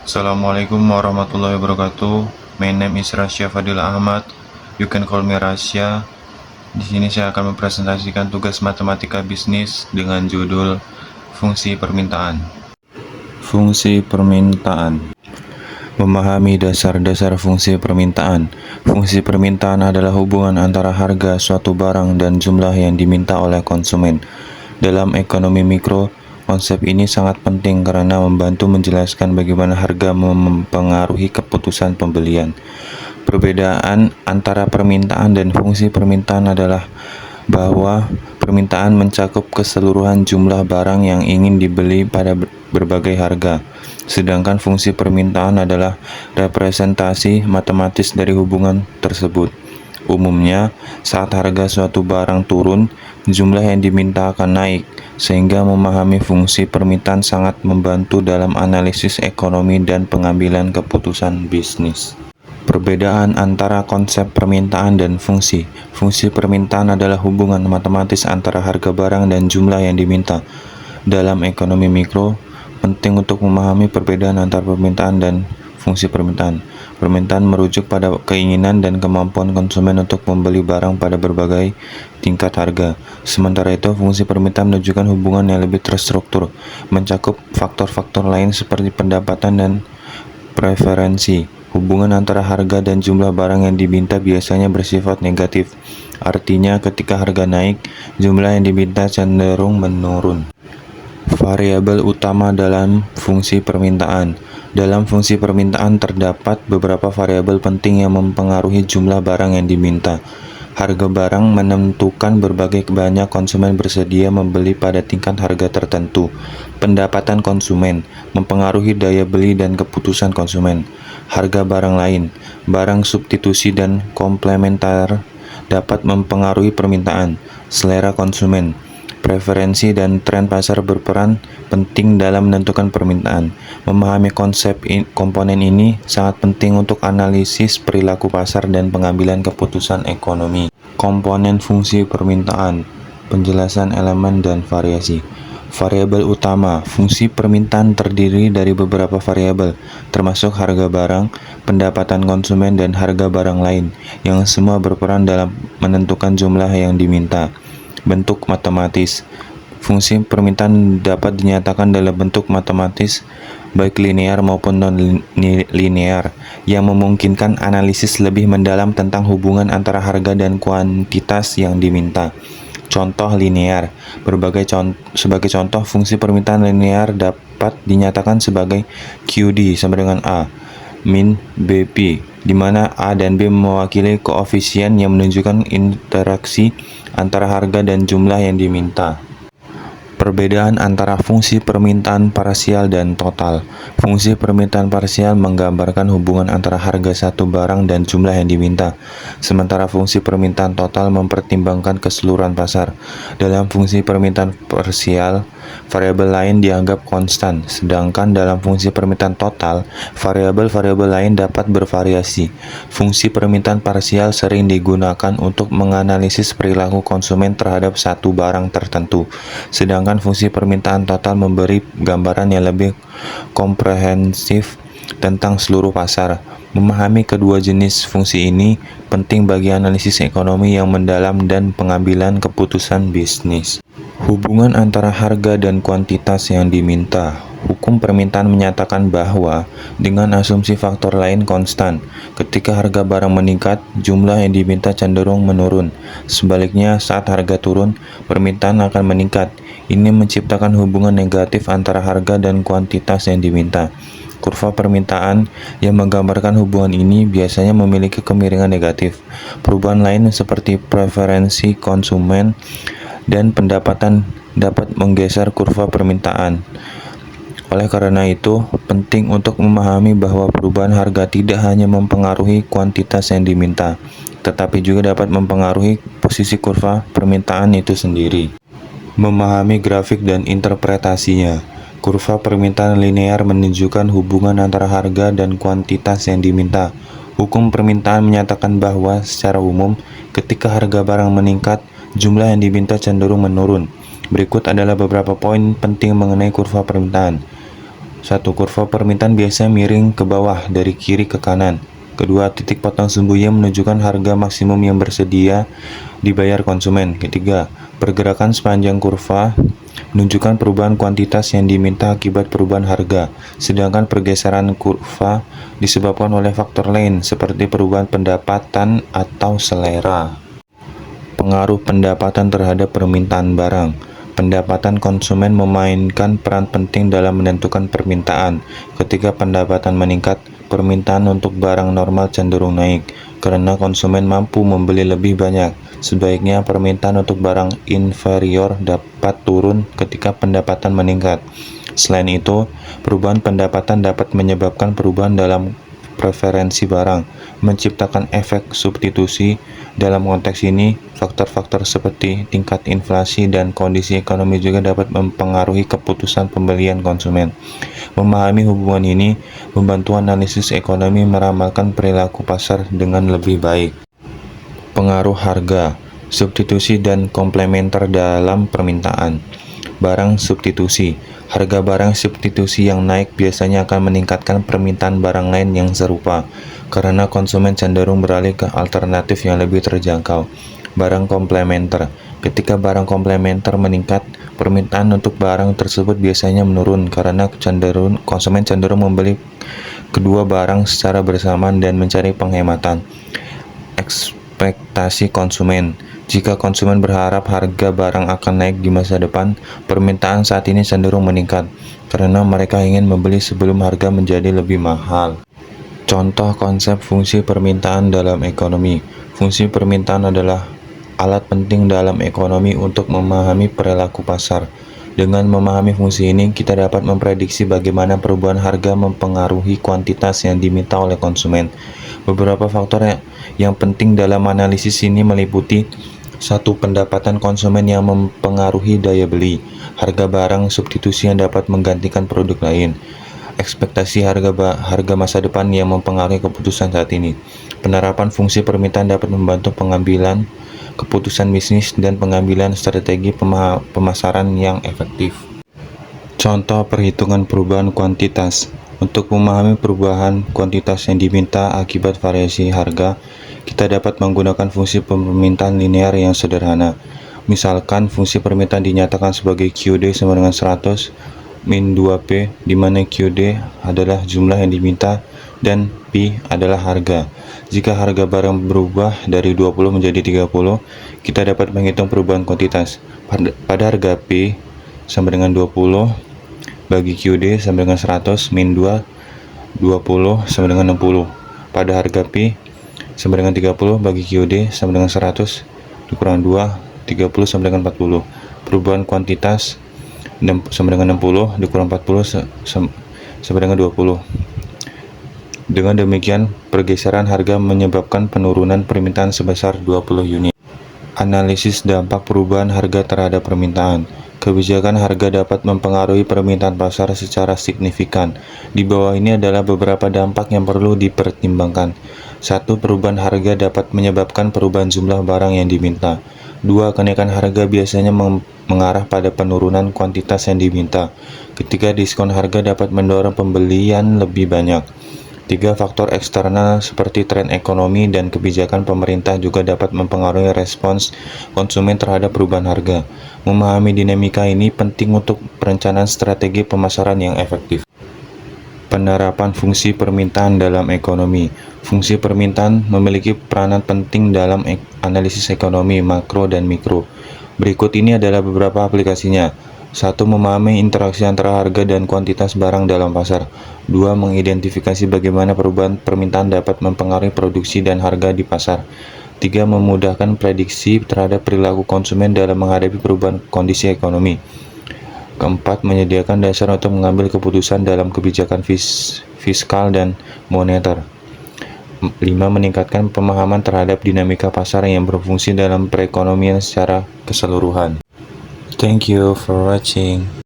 Assalamualaikum warahmatullahi wabarakatuh. My name is Rasya Fadil Ahmad. You can call me Rasya. Di sini saya akan mempresentasikan tugas matematika bisnis dengan judul fungsi permintaan. Fungsi permintaan. Memahami dasar-dasar fungsi permintaan. Fungsi permintaan adalah hubungan antara harga suatu barang dan jumlah yang diminta oleh konsumen. Dalam ekonomi mikro, konsep ini sangat penting karena membantu menjelaskan bagaimana harga mempengaruhi keputusan pembelian. Perbedaan antara permintaan dan fungsi permintaan adalah bahwa permintaan mencakup keseluruhan jumlah barang yang ingin dibeli pada berbagai harga, sedangkan fungsi permintaan adalah representasi matematis dari hubungan tersebut. Umumnya, saat harga suatu barang turun, jumlah yang diminta akan naik, sehingga memahami fungsi permintaan sangat membantu dalam analisis ekonomi dan pengambilan keputusan bisnis. Perbedaan antara konsep permintaan dan fungsi. Fungsi permintaan adalah hubungan matematis antara harga barang dan jumlah yang diminta. Dalam ekonomi mikro, penting untuk memahami perbedaan antara permintaan dan fungsi permintaan. Permintaan merujuk pada keinginan dan kemampuan konsumen untuk membeli barang pada berbagai tingkat harga. Sementara itu, fungsi permintaan menunjukkan hubungan yang lebih terstruktur, mencakup faktor-faktor lain seperti pendapatan dan preferensi. Hubungan antara harga dan jumlah barang yang diminta biasanya bersifat negatif. Artinya, ketika harga naik, jumlah yang diminta cenderung menurun. Variabel utama dalam fungsi permintaan. Dalam fungsi permintaan terdapat beberapa variabel penting yang mempengaruhi jumlah barang yang diminta. Harga barang menentukan berbagai banyak konsumen bersedia membeli pada tingkat harga tertentu. Pendapatan konsumen mempengaruhi daya beli dan keputusan konsumen. Harga barang lain, barang substitusi dan komplementer dapat mempengaruhi permintaan. Selera konsumen, preferensi dan tren pasar berperan penting dalam menentukan permintaan. Memahami komponen ini sangat penting untuk analisis perilaku pasar dan pengambilan keputusan ekonomi. Komponen fungsi permintaan, penjelasan elemen dan variasi. Variabel utama, fungsi permintaan terdiri dari beberapa variabel, termasuk harga barang, pendapatan konsumen, dan harga barang lain, yang semua berperan dalam menentukan jumlah yang diminta. Bentuk matematis. Fungsi permintaan dapat dinyatakan dalam bentuk matematis baik linear maupun non-linear yang memungkinkan analisis lebih mendalam tentang hubungan antara harga dan kuantitas yang diminta. Contoh linear. Sebagai contoh, fungsi permintaan linear dapat dinyatakan sebagai QD sama dengan A min BP, di mana A dan B mewakili koefisien yang menunjukkan interaksi antara harga dan jumlah yang diminta. Perbedaan antara fungsi permintaan parsial dan total. Fungsi permintaan parsial menggambarkan hubungan antara harga satu barang dan jumlah yang diminta, sementara fungsi permintaan total mempertimbangkan keseluruhan pasar. Dalam fungsi permintaan parsial, variabel lain dianggap konstan, sedangkan dalam fungsi permintaan total, variabel-variabel lain dapat bervariasi. Fungsi permintaan parsial sering digunakan untuk menganalisis perilaku konsumen terhadap satu barang tertentu, sedangkan fungsi permintaan total memberi gambaran yang lebih komprehensif tentang seluruh pasar. Memahami kedua jenis fungsi ini penting bagi analisis ekonomi yang mendalam dan pengambilan keputusan bisnis. Hubungan antara harga dan kuantitas yang diminta. Hukum permintaan menyatakan bahwa dengan asumsi faktor lain konstan, ketika harga barang meningkat, jumlah yang diminta cenderung menurun. Sebaliknya, saat harga turun, permintaan akan meningkat. Ini menciptakan hubungan negatif antara harga dan kuantitas yang diminta. Kurva permintaan yang menggambarkan hubungan ini biasanya memiliki kemiringan negatif. Perubahan lain seperti preferensi konsumen dan pendapatan dapat menggeser kurva permintaan. Oleh karena itu, penting untuk memahami bahwa perubahan harga tidak hanya mempengaruhi kuantitas yang diminta, tetapi juga dapat mempengaruhi posisi kurva permintaan itu sendiri. Memahami grafik dan interpretasinya. Kurva permintaan linear menunjukkan hubungan antara harga dan kuantitas yang diminta. Hukum permintaan menyatakan bahwa secara umum, ketika harga barang meningkat, jumlah yang diminta cenderung menurun. Berikut adalah beberapa poin penting mengenai kurva permintaan. Satu, kurva permintaan biasanya miring ke bawah dari kiri ke kanan. Kedua, titik potong sembunyi menunjukkan harga maksimum yang bersedia dibayar konsumen. Ketiga, pergerakan sepanjang kurva menunjukkan perubahan kuantitas yang diminta akibat perubahan harga, sedangkan pergeseran kurva disebabkan oleh faktor lain seperti perubahan pendapatan atau selera. Pengaruh pendapatan terhadap permintaan barang. Pendapatan konsumen memainkan peran penting dalam menentukan permintaan. Ketika pendapatan meningkat, permintaan untuk barang normal cenderung naik karena konsumen mampu membeli lebih banyak. Sebaiknya permintaan untuk barang inferior dapat turun ketika pendapatan meningkat. Selain itu, perubahan pendapatan dapat menyebabkan perubahan dalam preferensi barang, menciptakan efek substitusi. Dalam konteks ini, faktor-faktor seperti tingkat inflasi dan kondisi ekonomi juga dapat mempengaruhi keputusan pembelian konsumen. Memahami hubungan ini membantu analisis ekonomi meramalkan perilaku pasar dengan lebih baik. Pengaruh harga, substitusi dan komplementer dalam permintaan. Barang substitusi. Harga barang substitusi yang naik biasanya akan meningkatkan permintaan barang lain yang serupa, karena konsumen cenderung beralih ke alternatif yang lebih terjangkau. Barang komplementer. Ketika barang komplementer meningkat, permintaan untuk barang tersebut biasanya menurun karena konsumen cenderung membeli kedua barang secara bersamaan dan mencari penghematan. Ekspektasi konsumen. Jika konsumen berharap harga barang akan naik di masa depan, permintaan saat ini cenderung meningkat karena mereka ingin membeli sebelum harga menjadi lebih mahal. Contoh konsep fungsi permintaan dalam ekonomi. Fungsi permintaan adalah alat penting dalam ekonomi untuk memahami perilaku pasar. Dengan memahami fungsi ini, kita dapat memprediksi bagaimana perubahan harga mempengaruhi kuantitas yang diminta oleh konsumen. Beberapa faktor yang penting dalam analisis ini meliputi: 1. Pendapatan konsumen yang mempengaruhi daya beli. Harga barang substitusi yang dapat menggantikan produk lain. Ekspektasi harga masa depan yang mempengaruhi keputusan saat ini. Penerapan fungsi permintaan dapat membantu pengambilan keputusan bisnis dan pengambilan strategi pemasaran yang efektif. Contoh perhitungan perubahan kuantitas. Untuk memahami perubahan kuantitas yang diminta akibat variasi harga, kita dapat menggunakan fungsi permintaan linear yang sederhana. Misalkan fungsi permintaan dinyatakan sebagai QD sama dengan 100 min 2P, di mana QD adalah jumlah yang diminta dan P adalah harga. Jika harga barang berubah dari 20 menjadi 30, kita dapat menghitung perubahan kuantitas. Pada harga P sama dengan 20 bagi QD sama dengan 100 min 2, 20 sama dengan 60. Pada harga P sama dengan 30 bagi QD sama dengan 100 dikurang 2, 30 sama dengan 40. Perubahan kuantitas sama dengan 60 dikurang 40 sama dengan 20. Dengan demikian, pergeseran harga menyebabkan penurunan permintaan sebesar 20 unit. Analisis dampak perubahan harga terhadap permintaan. Kebijakan harga dapat mempengaruhi permintaan pasar secara signifikan. Di bawah ini adalah beberapa dampak yang perlu dipertimbangkan. 1. Perubahan harga dapat menyebabkan perubahan jumlah barang yang diminta. 2. Kenaikan harga biasanya mengarah pada penurunan kuantitas yang diminta. Ketiga, diskon harga dapat mendorong pembelian lebih banyak. 3. Faktor eksternal seperti tren ekonomi dan kebijakan pemerintah juga dapat mempengaruhi respons konsumen terhadap perubahan harga. Memahami dinamika ini penting untuk perencanaan strategi pemasaran yang efektif. Penerapan fungsi permintaan dalam ekonomi. Fungsi permintaan memiliki peranan penting dalam analisis ekonomi makro dan mikro. Berikut ini adalah beberapa aplikasinya. 1. Memahami interaksi antara harga dan kuantitas barang dalam pasar. 2. Mengidentifikasi bagaimana perubahan permintaan dapat mempengaruhi produksi dan harga di pasar. 3. Memudahkan prediksi terhadap perilaku konsumen dalam menghadapi perubahan kondisi ekonomi. 4. Menyediakan dasar untuk mengambil keputusan dalam kebijakan fiskal dan moneter. 5. Meningkatkan pemahaman terhadap dinamika pasar yang berfungsi dalam perekonomian secara keseluruhan. Thank you for watching.